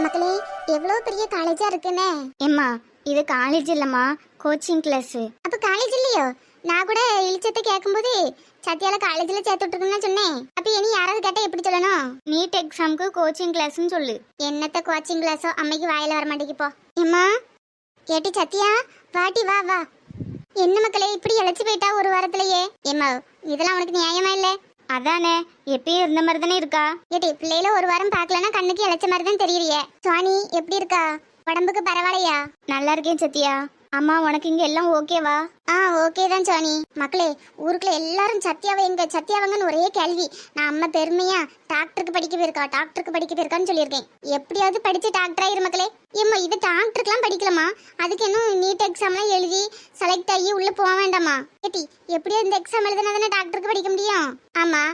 மக்களே, எவ்வளவு பெரிய காலேஜா இருக்குன்னு. ஏம்மா இது காலேஜ் இல்லம்மா, கோச்சிங் கிளாஸ். அப்ப காலேஜ் இல்லையோ? நான் கூட இழிச்சத்தை கேட்கும்போது சத்யால காலேஜ்ல சேர்த்து விட்டுருக்குன்னு சொன்னேன். அப்ப இனி யாராவது கேட்டா எப்படி சொல்லணும்? நீட் எக்ஸாமுக்கு கோச்சிங் கிளாஸ்னு சொல்லு. என்னத்த கோச்சிங் கிளாஸோ, அம்மைக்கு வாயில வர மாட்டேங்கி போ. ஏம்மா, ஏட்டி சத்யா, வாட்டி வா வா. என்ன மக்களே இப்படி இழைச்சு போயிட்டா ஒரு வாரத்திலேயே? ஏம்மா, இதெல்லாம் உனக்கு நியாயமா இல்ல? அதானே, எப்பயும் இருந்த மாதிரி தானே இருக்கா. ஏட்டி பிள்ளையில ஒரு வாரம் பார்க்கலன்னா கண்ணுக்கு இழைச்ச மாதிரி தான் தெரியறியே. சுவாணி எப்படி இருக்கா? உடம்புக்கு பரவாயில்லையா? நல்லா இருக்கேன் சத்யா. அம்மா உனக்கு இங்க எல்லாம் ஓகேவா? ஓகே தான் சுவாணி. மக்களே, ஊருக்குள்ள எல்லாரும் சத்யாவங்கன்னு ஒரே கேள்வி. நான் அம்மா பெருமையா டாக்டருக்கு படிக்க போயிருக்கான்னு சொல்லியிருக்கேன். எப்படியாவது படிச்சு டாக்டர் ஆயிரு மக்களே. ஏம்மா, இது டாக்டருக்குலாம் படிக்கலாமா? அதுக்கு இன்னும் நீட் எக்ஸாம்லாம் எழுதி செலக்ட் ஆகி உள்ள போக வேண்டாமா? ஏட்டி எப்படியாவது இந்த எக்ஸாம் எழுதினா தானே டாக்டருக்கு படிக்க முடியும். ஆமா,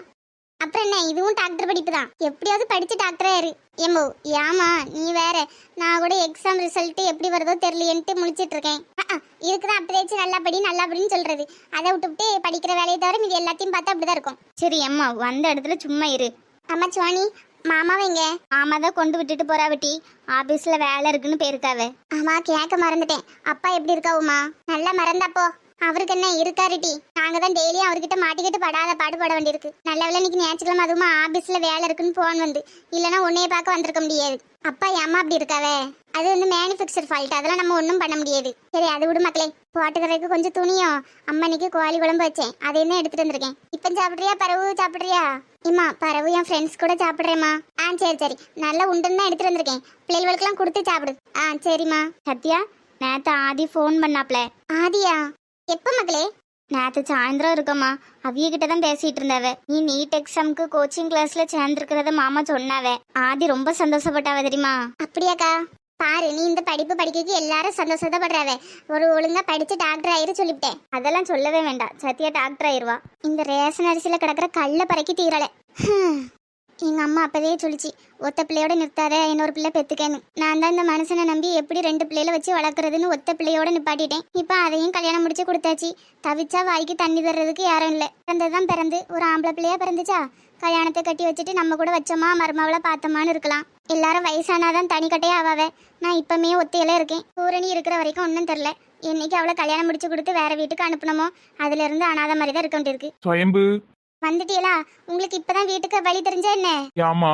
அப்புறம் என்ன, இதுவும் டாக்டர் படிப்பு தான். எப்படியாவது படிச்சு டாக்டரா இரு. ஏம்போ ஏமா நீ வேற, நான் கூட எக்ஸாம் ரிசல்ட் எப்படி வருதோ தெரியலையன்ட்டு முழிச்சிட்டு இருக்கேன். இருக்குதான் அப்படியே நல்லா படின்னு சொல்றது. அதை விட்டுவிட்டு படிக்கிற வேலையை தவிர மீது எல்லாத்தையும் பார்த்தா அப்படிதான் இருக்கும். சரி அம்மா, வந்த இடத்துல சும்மா இரு. அம்மா சுவாணி, மாமாவை எங்க? மாமா தான் கொண்டு விட்டுட்டு போறாவட்டி, ஆபீஸ்ல வேலை இருக்குன்னு போயிருக்காவ. ஆமா, கேட்க மறந்துட்டேன். அப்பா எப்படி இருக்காவுமா? நல்லா மறந்தாப்போ. அவருக்கு என்ன இருக்காருட்டி, நாங்க தான் டெய்லியும் அவர்கிட்ட மாட்டிக்கிட்டு படாத பாடுபட வேண்டியிருக்கு. நல்ல வேலை இன்னைக்கு ஞாயிற்றுக்கிழமை அதுவுமா ஆபீஸ்ல வேலை இருக்குன்னு போன் வந்து, இல்லைன்னா உன்னைய பார்க்க வந்திருக்க முடியாது. அப்பா ஏமா அப்படி இருக்காவே? அது வந்து மேனுஃபேக்சர் ஃபால்ட், அதெல்லாம் நம்ம ஒன்றும் பண்ண முடியாது. சரி அது விடு மக்களே. போட்டுக்கிறதுக்கு கொஞ்சம் துணியும் அம்மனிக்கு கோழி குழம்பு வச்சேன், அதையும் எடுத்துட்டு வந்திருக்கேன். இப்போ சாப்பிட்றியா? பரவு சாப்பிட்றியா? இம்மா பரவு என் ஃப்ரெண்ட்ஸ் கூட சாப்பிட்றேம்மா. சரி நல்லா உண்டுன்னு தான் எடுத்துட்டு வந்திருக்கேன். பிள்ளைகளுக்கெல்லாம் கொடுத்து சாப்பிடு. சரிம்மா. சத்யா, நேத்து ஆதி ஃபோன் பண்ணாப்ல. ஆதியா? எப்ப மக்களே? நேத்து சாயந்தரம் இருக்கம்மா. அவிய கிட்ட தான் பேசிட்டு இருந்தாவ. நீ நீட் எக்ஸாமுக்கு கோச்சிங் கிளாஸ்ல சேர்ந்துருக்கிறத மாமா சொன்னாவ. ஆதி ரொம்ப சந்தோஷப்பட்டாவ தெரியுமா? அப்படியாக்கா? பாரு, நீ இந்த படிப்பு படிக்க எல்லாரும் சந்தோஷப்படுறாவ. ஒரு ஒழுங்கா படிச்சு டாக்டர் ஆயிரு சொல்லிவிட்டேன். அதெல்லாம் சொல்லவே வேண்டாம், சத்யா டாக்டர் ஆயிருவா. இந்த ரேஷன் அரிசியில கிடக்குற கல்ல பறக்கி தீரல. எங்க அம்மா அப்பவே சொல்லிச்சு, ஒத்த பிள்ளையோட நிறுத்தாத, இன்னொரு பிள்ளை பெத்துக்கேன்னு. நான் தான் இந்த மனுஷனை நம்பி எப்படி 2 பிள்ளைகளை வச்சு வளர்க்குறதுன்னு ஒத்த பிள்ளையோட நிப்பாட்டிட்டேன். இப்போ அதையும் கல்யாணம் முடிச்சு கொடுத்தாச்சு. தவிச்சா வாய்க்கு தண்ணி தர்றதுக்கு யாரும் இல்லை. பிறந்ததுதான் பிறந்து ஒரு ஆம்பளை பிள்ளையா பிறந்துச்சா, கல்யாணத்தை கட்டி வச்சுட்டு நம்ம கூட வச்சோமா மருமவளை பார்த்தோமான்னு இருக்கலாம். எல்லாரும் வயசானாதான் தனிக்கட்டையே ஆவாவே. நான் இப்பவுமே ஒத்தையில இருக்கேன். பூரணி இருக்கிற வரைக்கும் ஒன்றும் தெரில. என்னைக்கு அவளை கல்யாணம் முடிச்சு கொடுத்து வேற வீட்டுக்கு அனுப்பணுமோ அதுல இருந்து அனாத மாதிரி தான் இருக்க வேண்டியிருக்கு. வந்துட்டீங்களா? உங்களுக்கு இப்பதான் வீட்டுக்கு வழி தெரிஞ்சா என்ன? ஆமா.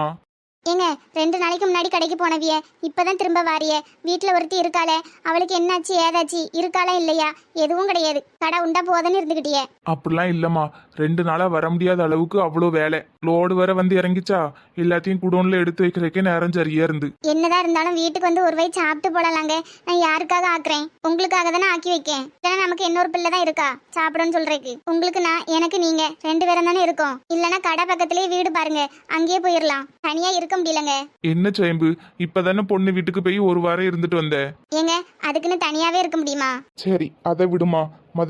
ஏங்க, 2 நாளைக்கு முன்னாடி கடைக்கு போனவிய, இப்பதான் திரும்ப வாரிய. வீட்டுல ஒருத்தி இருக்காளே, அவளுக்கு என்னாச்சு ஏதாச்சு? இருக்காளா இல்லையா? எதுவும் கிடையாது. கடை உண்டா போதன்னு இருந்துகிட்டியே. அப்படிலாம் இல்லம்மா, 2 நாளா வர முடியாத அளவுக்கு அவ்வளோ வேலை. லோடு வர வந்து இறங்கிச்சா, எல்லாத்தையும் குடோன்ல எடுத்து வைக்கிறதுக்கே நேரம் சரியா இருந்து. என்னதான் இருந்தாலும் வீட்டுக்கு வந்து ஒரு வயி சாப்பிட்டு போடலாங்க. நான் யாருக்காக ஆக்குறேன்? உங்களுக்காக தானே ஆக்கி வைக்கேன். இல்லைன்னா நமக்கு இன்னொரு பிள்ளை தான் இருக்கா சாப்பிடன்னு சொல்றதுக்கு. உங்களுக்கு நான், எனக்கு நீங்க 2 பேரும் தானே இருக்கோம். இல்லைன்னா கடை பக்கத்துலயே வீடு பாருங்க, அங்கேயே போயிடலாம். தனியா இருக்க முடியலங்க. என்ன சேம்பு, இப்பதானே பொண்ணு வீட்டுக்கு போய் ஒரு வாரம் இருந்துட்டு வந்த. ஏங்க, அதுக்குன்னு தனியாவே இருக்க முடியுமா? சரி அதை விடுமா,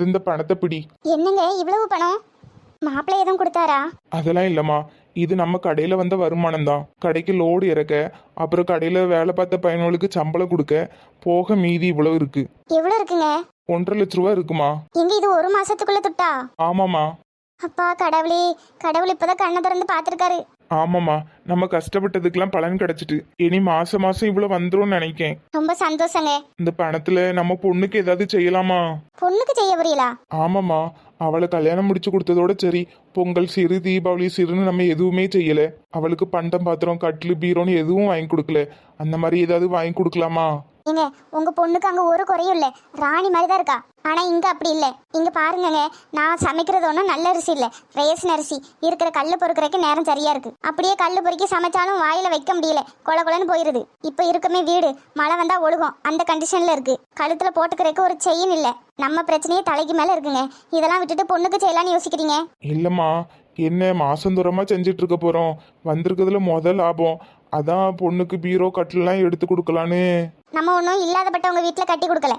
இந்த பணத்தை பிடி. என்னங்க இவ்வளவு பணம்? மாப்பிள்ளை எதுவும் கொடுத்தாரா? அதெல்லாம் இல்லம்மா, இது நம்ம கடையில வந்த வருமானம் தான். கடைக்கு லோடு இறக்க, அப்புறம் கடையில வேலை பார்த்த பையனுக்கு சம்பளம் கொடுக்க போக மீதி இவ்வளவு இருக்கு. எவ்வளவு இருக்குங்க? 1.5 லட்ச ரூபா இருக்குமா. எங்க இது ஒரு மாசத்துக்குள்ள துட்டா? ஆமாமா. அப்பா கடவுளே, கடவுள் இப்பதான் கண்ணை திறந்து பாத்துருக்காரு. ஆமாமா, நம்ம கஷ்டப்பட்டதுக்கெல்லாம் பலன் கிடைச்சிட்டு இனி மாசம் மாசம் இவ்வளவு வந்துரும் நினைக்கேன். ரொம்ப சந்தோஷங்க. இந்த பணத்துல நம்ம பொண்ணுக்கு ஏதாவது செய்யலாமா? பொண்ணுக்கு செய்ய புரியலா? ஆமாமா, அவளை கல்யாணம் முடிச்சு கொடுத்ததோட சரி. பொங்கல் சிறு, தீபாவளி சிறுன்னு நம்ம எதுவுமே செய்யல. அவளுக்கு பண்டம் பாத்திரம் கட்லு பீரோன்னு எதுவும் வாங்கி கொடுக்கல. அந்த மாதிரி ஏதாவது வாங்கி கொடுக்கலாமா? ஏங்க, உங்க பொண்ணுக்கு அங்க ஒரு குறையும் இல்ல, ராணி மாதிரி தான் இருக்கா. ஆனா இங்க அப்படி இல்ல. இங்க பாருங்கங்க, நான் சமைக்கிறது ஒன்றும் நல்ல அரிசி இல்ல, ரேஷன் அரிசி. இருக்கிற கல்லு பொறுக்கிறதுக்கு நேரம் சரியா இருக்கு. அப்படியே கல்லு பொறுக்கி சமைச்சாலும் வாயில வைக்க முடியல, கொல கொலன்னு போயிருது. இப்ப இருக்குமே வீடு, மழை வந்தா ஒழுகும் அந்த கண்டிஷன்ல இருக்கு. கழுத்துல போட்டுக்கிறதுக்கு ஒரு செயின் இல்ல. நம்ம பிரச்சனையே தலைக்கு மேல இருக்குங்க. இதெல்லாம் விட்டுட்டு பொண்ணுக்கு செய்யலான்னு யோசிக்கிறீங்க? இல்லம்மா, என்ன மாசந்தூரமா செஞ்சுட்டு இருக்க போறோம். வந்திருக்கிறதுல முதல் லாபம் அதான். பொண்ணுக்கு பீரோ கட்டிலாம் எடுத்து கொடுக்கலான்னு. நம்ம ஒன்றும் இல்லாதப்பட்டவங்க வீட்டுல கட்டி கொடுக்கல.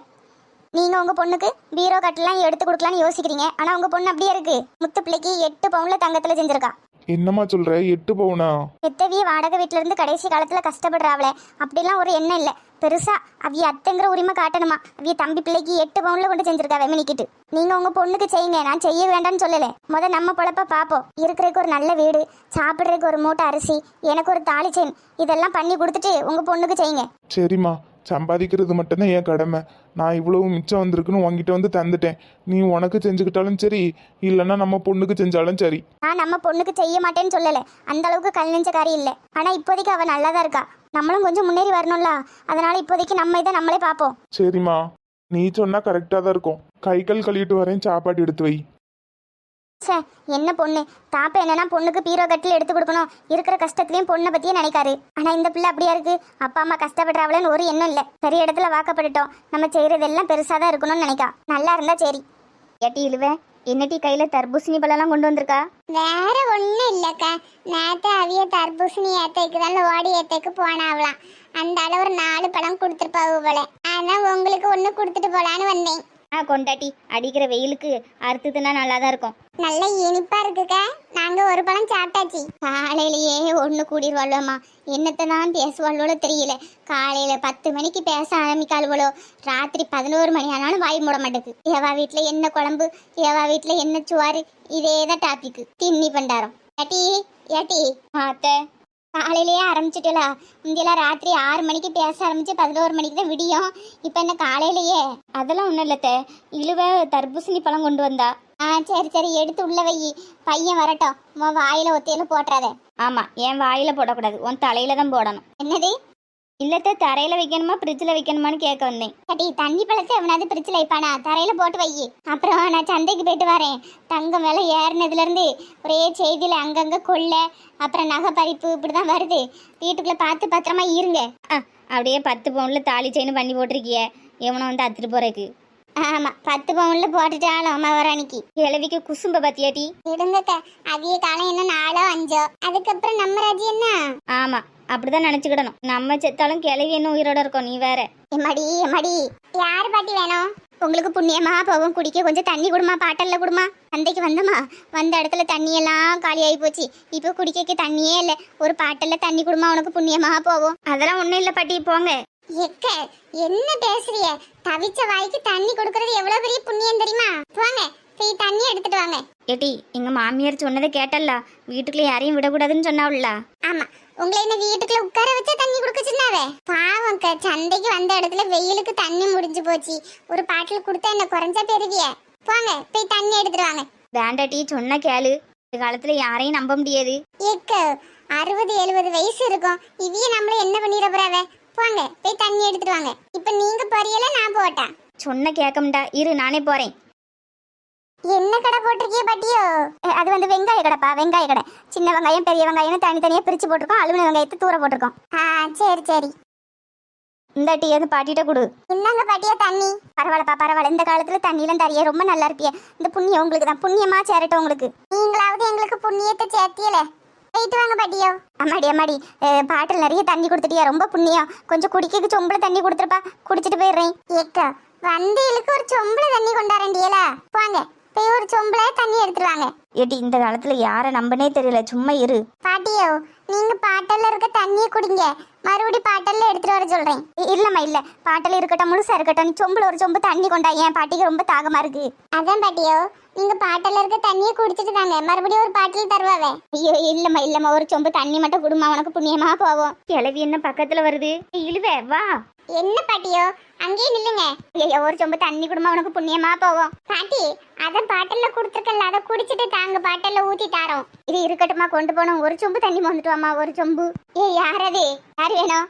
நீங்க உங்க பொண்ணுக்கு பீரோ கட்டெல்லாம் எடுத்து கொடுக்கலான்னு யோசிக்கிறீங்க. ஆனா உங்க பொண்ணு அப்படியே இருக்கு. முத்து பிள்ளைக்கு 8 பவுன்ல தங்கத்துல செஞ்சிருக்கா. என்னம்மா சொல்ற 8 பவுனா? பெத்தவிய வாடகை வீட்டுல இருந்து கடைசி காலத்துல கஷ்டப்படுறாவளே, அப்படிலாம் ஒரு எண்ணம் இல்ல. பெருசா அவிய அத்தைங்கிற உரிமை காட்டணுமா? அவிய தம்பி பிள்ளைக்கு 8 பவுன்ல கொண்டு செஞ்சிருக்காவ மினிக்கிட்டு. நீங்க உங்க பொண்ணுக்கு செய்யுங்க, நான் செய்ய வேண்டாம்னு சொல்லல. நம்ம பொழப்ப பாப்போம். இருக்கிறதுக்கு ஒரு நல்ல வீடு, சாப்பிட்றதுக்கு ஒரு மூட்டை அரிசி, எனக்கு ஒரு தாலி செயின், இதெல்லாம் பண்ணி கொடுத்துட்டு உங்க பொண்ணுக்கு செய்யுங்க. சரிம்மா, சம்பாதிக்கிறது மட்டும்தான் என் கடமை. நான் இவ்வளவு மிச்சம் வந்திருக்குன்னு உங்ககிட்ட வந்து தந்துட்டேன். நீ உனக்கு செஞ்சுக்கிட்டாலும் சரி, இல்லைன்னா நம்ம பொண்ணுக்கு செஞ்சாலும் சரி. நான் நம்ம பொண்ணுக்கு செய்ய மாட்டேன்னு சொல்லல, அந்த அளவுக்கு கல் நெஞ்சக்காரி இல்லை. ஆனா இப்போதைக்கு அவ நல்லா தான் இருக்கா. நம்மளும் கொஞ்சம் முன்னேறி வரணும்ல, அதனால இப்போதைக்கு நம்ம இதை நம்மளே பார்ப்போம். சரிம்மா, நீ சொன்னா கரெக்டாக தான் இருக்கும். கை கால் கழுவிட்டு வரேன், சாப்பாடு எடுத்து வை. சே, என்ன பொண்ணு தாப்ப என்னன்னா பொண்ணுக்கு பீரோ கட்டில் எடுத்து கொடுக்கணும், இருக்கிற கஷ்டத்துலயும் பொண்ணை பத்தியே நினைக்காரு. ஆனா இந்த பிள்ளை அப்படியா இருக்கு, அப்பா அம்மா கஷ்டப்படுறாவளன்னு ஒரு எண்ணம் இல்ல. பெரிய இடத்துல வாக்கப்பட்டுட்டோம், நம்ம செய்யறதெல்லாம் பெருசாதான் இருக்கணும்னு நினைக்கா. நல்லா இருந்தா சரி. ஏட்டி இழுவ, என்னட்டி கையில தர்பூசணி பழம்லாம் கொண்டு வந்திருக்கா? வேற ஒண்ணும் இல்லக்கா, நேத்து அவிய தர்பூசணி ஏத்தைக்கு தான் ஓடி ஏத்தைக்கு போனாவலாம். அந்த அளவு ஒரு 4 பழம் கொடுத்துருப்பாவு போல. ஆனா உங்களுக்கு ஒண்ணு கொடுத்துட்டு போலான்னு வந்தேன். கொண்டாட்டி, அடிக்கிற வெயிலுக்கு அறுத்துதுன்னா நல்லா தான் இருக்கும். நல்ல இனிப்பா இருக்குக்கா. நாங்க ஒரு பழம் சாப்பிட்டாச்சு. காலையிலேயே ஒன்று கூடிடுவாள்வோம்மா, என்னத்தை தான் பேசுவாள்வோ தெரியல. காலையில 10 மணிக்கு பேச ஆரம்பிக்காள்வளோ, ராத்திரி 11 மணி ஆனாலும் வாய் மூட மாட்டேங்குது. எவா வீட்டுல என்ன குழம்பு, எவா வீட்டுல என்ன சுவாறு, இதேதான் டாபிக். தின்னி பண்டாரம். ஏட்டி ஏட்டி அத்தை, காலையிலேயே ஆரம்பிச்சுட்டா? முந்தியெல்லாம் ராத்திரி 6 மணிக்கு பேச ஆரம்பிச்சு 11 மணிக்கு தான் விடியும். இப்போ என்ன காலையிலேயே? அதெல்லாம் ஒன்றும் இல்லத்த, இழுவ தர்பூசணி பழம் கொண்டு வந்தா. சரி சரி, எடுத்து உள்ள வை. பையன் வரட்டும், உன் வாயில ஒத்தையில போட்டுறாத. ஆமா, என் வாயில போடக்கூடாது, உன் தலையில தான் போடணும். என்னது? இல்லத்த, தரையில வைக்கணுமா ஃப்ரிட்ஜில் வைக்கணுமான்னு கேட்க வந்தேன். கட்டி தண்ணி பழத்தை எவனாவது ஃப்ரிட்ஜில் வைப்பானா? தரையில போட்டு வை. அப்புறம் நான் சந்தைக்கு போயிட்டு வரேன். தங்கம் விலை ஏறினதுல இருந்து ஒரே செய்தியில அங்கங்க கொள்ளை, அப்புறம் நகை பறிப்பு இப்படிதான் வருது. வீட்டுக்குள்ள பார்த்து பத்திரமா இருங்க. அப்படியே 10 பவுன்ல தாலி செயின் பண்ணி போட்டிருக்கிய, எவனை வந்து அத்துட்டு போறதுக்கு? ஆமா, 10 பவுன்ல போட்டுட்டாலும் அம்மா வர அன்னைக்கு. கிழவிக்கு குசும்ப பத்தியாட்டி விடுங்கக்க, அவிய காலம் என்ன 4ஓ 5ஓ, அதுக்கப்புறம் நம்ம ராஜி என்ன? ஆமா, அப்படிதான் நினைச்சுக்கிடணும். நம்ம செத்தாலும் கிளவி என்ன உயிரோட இருக்கோம், நீ வேற. எம்மாடி எம்மாடி, யார் பாட்டி வேணும்? உங்களுக்கு புண்ணியமா போகும், குடிக்க கொஞ்சம் தண்ணி கொடுமா, பாட்டல்ல கொடுமா. சந்தைக்கு வந்தமா, வந்த இடத்துல தண்ணியெல்லாம் காலி ஆகி போச்சு. இப்போ குடிக்க தண்ணியே இல்லை, ஒரு பாட்டல்ல தண்ணி கொடுமா, உனக்கு புண்ணியமா போகும். அதெல்லாம் ஒண்ணும் இல்லை பாட்டி, போங்க. எக்க, என்ன பேசுறிய? தவிச்ச வாய்க்கு தண்ணி கொடுக்கறது எவ்வளவு பெரிய புண்ணியம் தெரியுமா? போங்க போய் தண்ணி எடுத்துட்டு வாங்க. ஏட்டி, எங்க மாமியார் சொன்னதை கேட்டல்ல, வீட்டுக்குள்ள யாரையும் விடக்கூடாதுன்னு சொன்னாவுல்ல. ஆமா, உங்களை என்ன வீட்டுக்குள்ள உட்கார வச்சா தண்ணி கொடுக்க சொன்னாவே? பாவங்க, சந்தைக்கு வந்த இடத்துல வெயிலுக்கு தண்ணி முடிஞ்சு போச்சு. ஒரு பாட்டில் கொடுத்தா என்ன குறைஞ்சா பெருவிய? போங்க போய் தண்ணி எடுத்துட்டு வாங்க. வேண்டாட்டி, சொன்ன கேளு. இந்த காலத்துல யாரையும் நம்ப முடியாது. எக்க, 60-70 வயசு இருக்கும், இவிய நம்மள என்ன பண்ணிட போறாவே? போங்க போய் தண்ணி எடுத்துட்டு வாங்க. இப்ப நீங்க பொரியல, நான் போட்டேன். சொன்ன கேட்கமுண்டா, இரு நானே போறேன். என்ன கடை போட்டிருக்கிய பாட்டியோ? அது வந்து வெங்காய கடைப்பா, வெங்காய கடை. சின்ன வெங்காயம் பெரிய வெங்காயம் தனித்தனியா பிரிச்சு போட்டிருக்கோம், அலுமினிய வெங்காயத்தை தூர போட்டிருக்கோம். சரி சரி, இந்த டீ வந்து பாட்டிட்ட கொடு. இந்தாங்க பாட்டியா தண்ணி. பரவாயில்லப்பா பரவாயில்ல, இந்த காலத்துல தண்ணியெல்லாம் தரைய ரொம்ப நல்லா இருப்பிய. இந்த புண்ணியம் உங்களுக்கு தான், புண்ணியமா சேரட்டும் உங்களுக்கு. நீங்களாவது எங்களுக்கு புண்ணியத்தை சேர்த்தியல. போயிட்டு வாங்க பாட்டியோ. அம்மாடி அம்மாடி, பாட்டில் நிறைய தண்ணி கொடுத்துட்டியா, ரொம்ப புண்ணியம். கொஞ்சம் குடிக்க சொம்புல தண்ணி கொடுத்துருப்பா, குடிச்சிட்டு போயிடுறேன். ஏக்கா, வண்டிகளுக்கு ஒரு சொம்புல தண்ணி கொண்டாரண்டியல. போங்க போய் ஒரு சொம்புல தண்ணி எடுத்துருவாங்க. ஏடி, இந்த காலத்துல யாரை நம்பனே தெரியல, சும்மா இரு. பாட்டியோ, நீங்க பாட்டல்ல இருக்க தண்ணியை குடிங்க, மறுபடி பாட்டல்ல எடுத்துட்டு வர சொல்றேன். இல்லம்மா இல்ல, பாட்டில் இருக்கட்டும், முழுசா இருக்கட்டும். நீ சொம்புல ஒரு சொம்பு தண்ணி கொண்டா, என் பாட்டிக்கு ரொம்ப தாகமா இருக்கு. அதான் பாட்டியோ, நீங்க பாட்டல்ல இருக்க தண்ணியை குடிச்சிட்டு தாங்க, மறுபடியும் ஒரு பாட்டில் தருவாவே. ஐயோ இல்லம்மா இல்லம்மா, ஒரு சொம்பு தண்ணி மட்டும் குடுமா, உனக்கு புண்ணியமா போவோம். கிளவி என்ன பக்கத்துல வருது, இழுவே வா. என்ன பாட்டியோ, அங்கேயே நில்லுங்க. ஐயோ, ஒரு சொம்பு தண்ணி குடுமா, உனக்கு புண்ணியமா போவோம். பாட்டி, அத பாட்டல்ல குடுத்துருக்கல, அதை குடிச்சிட்டு தாங்க, பாட்டல்ல ஊத்தி தாரோம். இது இருக்கட்டுமா, கொண்டு போனோம். ஒரு சொம்பு தண்ணி மொந்துட்டு வாமா, ஒரு சொம்பு. யாரது? யார் வேணும்?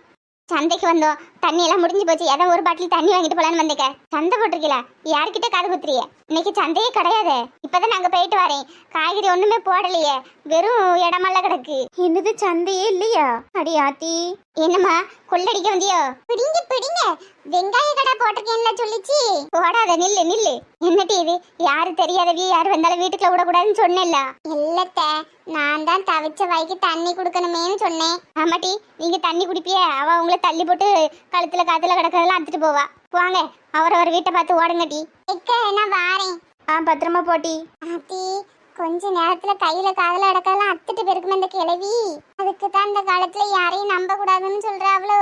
சந்தைக்கு வந்தோம், தண்ணி எல்லாம் முடிஞ்சு போச்சு, ஏதாவது ஒரு பாட்டில் தண்ணி வாங்கிட்டு போலான்னு வந்தேக்க. சந்தை போட்டிருக்கீல, யார்கிட்ட காது குத்துறிய? இன்னைக்கு சந்தையே கிடையாது, இப்பதான் நாங்க போயிட்டு வரேன். காய்கறி ஒண்ணுமே போடலையே, வெறும் இடமெல்லாம் கிடக்கு. என்னது, சந்தையே இல்லையா? அடி ஆத்தி, என்னம்மா கொள்ளடிக்க வந்தியோ? பிடிங்க பிடிங்க, வெங்காய கடை போட்டிருக்கேன்ல சொல்லிச்சு. போடாத, நில்லு நில்லு. என்னட்டி இது, யாரு தெரியாதவி, யாரு வந்தாலும் வீட்டுக்குள்ள விடக்கூடாதுன்னு சொன்னேன்ல. இல்லத்த, நான் தான் தவிச்ச வாய்க்கு தண்ணி குடுக்கணுமேன்னு சொன்னேன். ஆமாட்டி, நீங்க தண்ணி குடிப்பிய, அவ உங்களை தள்ளி போட்டு கழுத்துல காத்துல கிடக்கிறதெல்லாம் அத்துட்டு போவா. வாங்க, அவரவர் வீட்டை பார்த்து ஓடுங்கட்டி. எக்க, நான் வாரேன். பத்திரமா போட்டி. ஆத்தி, கொஞ்ச நேரத்துல கையில காதல அடக்கலாம் அத்துட்டு பெருக்குமே இந்த கிழவி. அதுக்கு தான் இந்த காலத்துல யாரையும் நம்ப கூடாதுன்னு சொல்றாவளோ.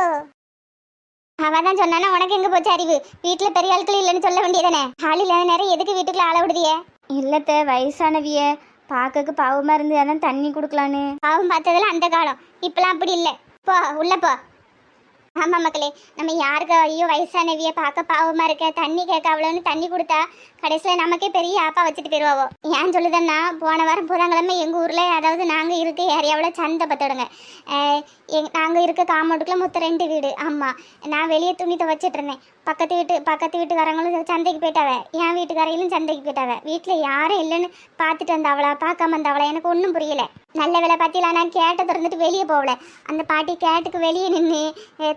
அவதான் சொன்னானா உனக்கு எங்க போச்சு அறிவு? வீட்டுல பெரிய ஆட்கள் இல்லைன்னு சொல்ல வேண்டியதானே? ஆள் இல்லாத நேரம் எதுக்கு வீட்டுக்குள்ள ஆள விடுதிய? இல்லத்த வயசானவிய பார்க்கக்கு பாவமா இருந்து அதான் தண்ணி கொடுக்கலான்னு. பாவம் பார்த்ததுல அந்த காலம், இப்பெல்லாம் அப்படி இல்லை. போ உள்ள போ. ஆமா மக்களே, நம்ம யாருக்கு ஐயோ வயசானவிய பார்க்க பாவமா இருக்க தண்ணி கேட்க அவ்வளோன்னு தண்ணி கொடுத்தா கடைசியில் நமக்கே பெரிய ஆப்பா வச்சுட்டு போயிடுவாவோ. ஏன் சொல்லுதன்னா, போன வாரம் புதன்கிழமை எங்கள் ஊரில், அதாவது நாங்கள் இருக்க ஏரியாவில் சந்தை பார்த்துடுங்க. நாங்கள் இருக்க காம்பவுண்டுக்குள்ள மொத்தம் 2 வீடு. ஆமாம், நான் வெளியே துணி துவைச்சிட்டு இருந்தேன். பக்கத்து வீட்டுக்காரங்களும் சந்தைக்கு போயிட்டாவ, என் வீட்டுக்காரையிலும் சந்தைக்கு போயிட்டாவ. வீட்டில் யாரும் இல்லைன்னு பார்த்துட்டு வந்தாவளா பார்க்காம வந்தாவளா எனக்கு ஒன்றும் புரியல. நல்ல வேலை பார்த்தீங்களா, நான் கேட்டை திறந்துட்டு வெளியே போகல. அந்த பாட்டி கேட்டுக்கு வெளியே நின்று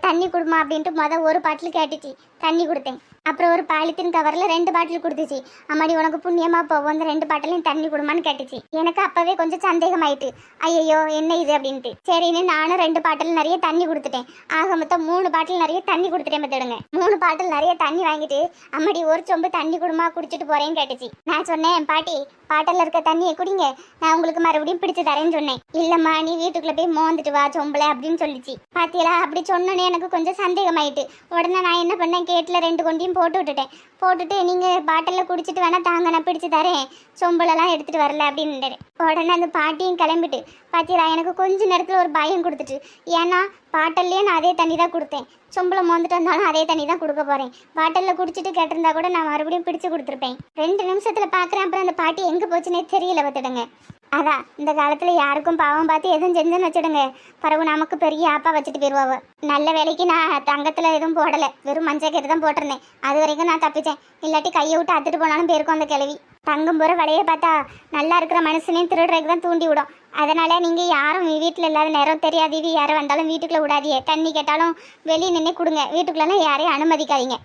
தண்ணி கொடுமா அப்படின்ட்டு ஒரு பாட்டில் கேட்டுச்சு, தண்ணி கொடுத்தேன். அப்புறம் ஒரு பாலித்தீன் கவரில் 2 பாட்டில் கொடுத்துச்சு. அம்மாடி உனக்கு புண்ணியமாக போவோம், அந்த 2 பாட்டிலையும் தண்ணி கொடுமான்னு கேட்டுச்சு. எனக்கு அப்போவே கொஞ்சம் சந்தேகமாயிட்டு, ஐயோ என்ன இது அப்படின்ட்டு. சரின்னு நானும் 2 பாட்டில் நிறைய தண்ணி கொடுத்துட்டேன். ஆக மொத்தம் 3 பாட்டில் நிறைய தண்ணி கொடுத்துட்டேன் பார்த்துடுங்க. 3 பாட்டில் நிறைய தண்ணி வாங்கிட்டு அம்மாடி ஒரு சொம்பு தண்ணி கொடுமா குடிச்சிட்டு போறேன்னு கேட்டுச்சு. நான் சொன்னேன், பாட்டி பாட்டில் இருக்க தண்ணியை குடிங்க, நான் உங்களுக்கு மறுபடியும் பிடிச்சு தரேன்னு சொன்னேன். இல்லம்மா நீ வீட்டுக்குள்ள போய் மோந்துட்டு வா சொம்பல அப்படின்னு சொல்லிச்சு. பாத்தியலா, அப்படி சொன்னோன்னே எனக்கு கொஞ்சம் சந்தேகமாயிட்டு. உடனே நான் என்ன பண்ணேன், கேட்டில் 2 கொண்டியும் போட்டுட்டு நீங்கள் பாட்டிலில் குடிச்சிட்டு வேணா தாங்க, நான் பிடிச்சி தரேன், சொம்பலெல்லாம் எடுத்துகிட்டு வரல அப்படின்னு. உடனே அந்த பாட்டியும் கிளம்பிட்டு, பாத்தீங்களா எனக்கு கொஞ்ச நேரத்தில் ஒரு பயம் கொடுத்துட்டு. ஏன்னா பாட்டில்லையே நான் அதே தண்ணி தான் கொடுத்தேன், சொம்பளை மோந்துட்டு வந்தாலும் அதே தண்ணி தான் கொடுக்க போகிறேன். பாட்டிலில் குடிச்சிட்டு கேட்டிருந்தா கூட நான் மறுபடியும் பிடிச்சி கொடுத்துருப்பேன். 2 நிமிஷத்தில் பார்க்குறேன். அப்புறம் அந்த பாட்டி எங்கே போச்சுன்னே தெரியல பார்த்துடுங்க. அதான் இந்த காலத்தில் யாருக்கும் பாவம் பார்த்து எதுவும் செஞ்சுன்னு வச்சுடுங்க, பிறகு நமக்கு பெரிய ஆப்பா வச்சுட்டு போயிடுவாவோ. நல்ல வேலைக்கு நான் தங்கத்தில் எதுவும் போடலை, வெறும் மஞ்சள் கயிறு தான் போட்டிருந்தேன். அது வரைக்கும் நான் தப்பிச்சேன். இல்லாட்டி கையை விட்டு அத்துட்டு போனாலும் போயிருக்கும் அந்த கிழவி. தங்கம் போகிற விலையை பார்த்தா நல்லா இருக்கிற மனுஷனையும் திருடுறதுக்கு தான் தூண்டி விடும். அதனால நீங்கள் யாரும் வீட்டில் இல்லாத நேரம் தெரியாதீவி யாரும் வந்தாலும் வீட்டுக்குள்ளே விடாதீங்க. தண்ணி கேட்டாலும் வெளியே நின்று கொடுங்க, வீட்டுக்குள்ளெல்லாம் யாரையும் அனுமதிக்காதீங்க.